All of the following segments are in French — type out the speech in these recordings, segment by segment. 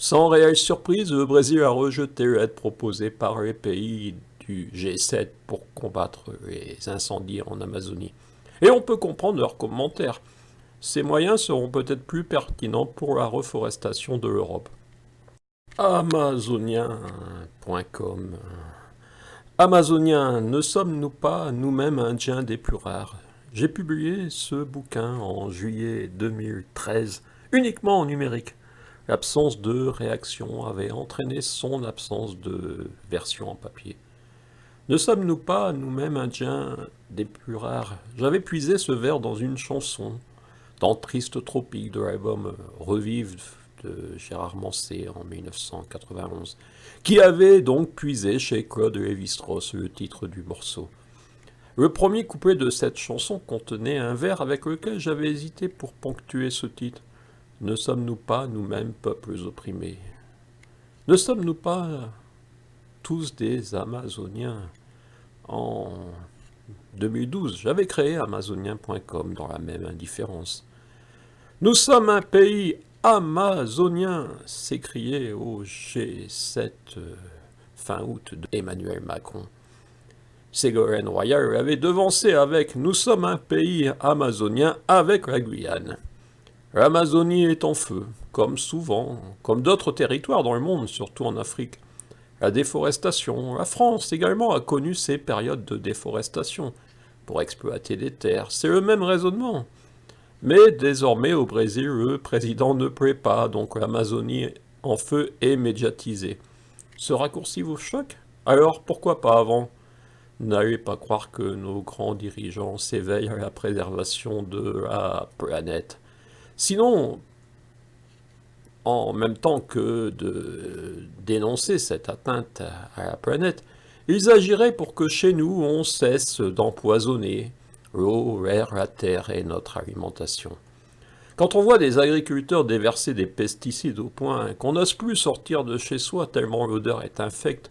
Sans réelle surprise, le Brésil a rejeté l'aide proposée par les pays du G7 pour combattre les incendies en Amazonie. Et on peut comprendre leurs commentaires. Ces moyens seront peut-être plus pertinents pour la reforestation de l'Europe. Amazonien.com. Amazoniens, ne sommes-nous pas nous-mêmes Indiens des plus rares? J'ai publié ce bouquin en juillet 2013, uniquement en numérique. L'absence de réaction avait entraîné son absence de version en papier. Ne sommes-nous pas nous-mêmes Indiens des plus rares? J'avais puisé ce vers dans une chanson, dans Triste Tropique de l'album Revive de Gérard Manset en 1991, qui avait donc puisé chez Claude Lévi-Strauss le titre du morceau. Le premier couplet de cette chanson contenait un vers avec lequel j'avais hésité pour ponctuer ce titre. Ne sommes-nous pas nous-mêmes peuples opprimés? Ne sommes-nous pas tous des Amazoniens? En 2012, j'avais créé amazonien.com dans la même indifférence. Nous sommes un pays amazonien, s'écriait au G7 fin août de Emmanuel Macron. Ségolène Royal avait devancé avec « Nous sommes un pays amazonien avec la Guyane ». L'Amazonie est en feu, comme souvent, comme d'autres territoires dans le monde, surtout en Afrique. La déforestation, la France également a connu ces périodes de déforestation pour exploiter des terres. C'est le même raisonnement. Mais désormais au Brésil, le président ne plaît pas, donc l'Amazonie en feu est médiatisée. Ce raccourci vous choque? Alors pourquoi pas avant? N'allez pas croire que nos grands dirigeants s'éveillent à la préservation de la planète. Sinon, en même temps que de dénoncer cette atteinte à la planète, ils agiraient pour que chez nous on cesse d'empoisonner l'eau, l'air, la terre et notre alimentation. Quand on voit des agriculteurs déverser des pesticides au point qu'on n'ose plus sortir de chez soi tellement l'odeur est infecte,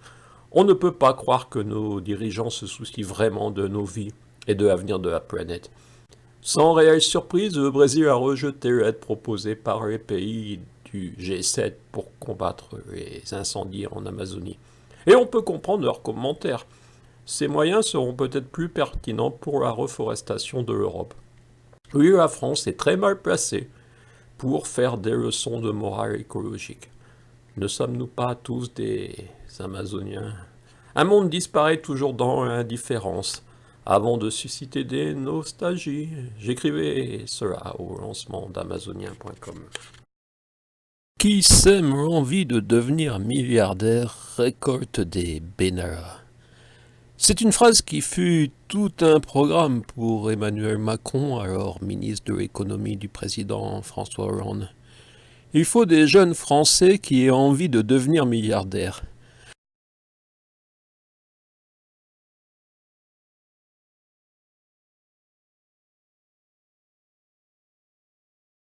on ne peut pas croire que nos dirigeants se soucient vraiment de nos vies et de l'avenir de la planète. Sans réelle surprise, le Brésil a rejeté l'aide proposée par les pays du G7 pour combattre les incendies en Amazonie. Et on peut comprendre leurs commentaires. Ces moyens seront peut-être plus pertinents pour la reforestation de l'Europe. Oui, la France est très mal placée pour faire des leçons de morale écologique. Ne sommes-nous pas tous des Amazoniens? Un monde disparaît toujours dans l'indifférence. Avant de susciter des nostalgies, j'écrivais cela au lancement d'amazonien.com. Qui sème l'envie de devenir milliardaire récolte des bénards. C'est une phrase qui fut tout un programme pour Emmanuel Macron, alors ministre de l'économie du président François Hollande. Il faut des jeunes Français qui aient envie de devenir milliardaires.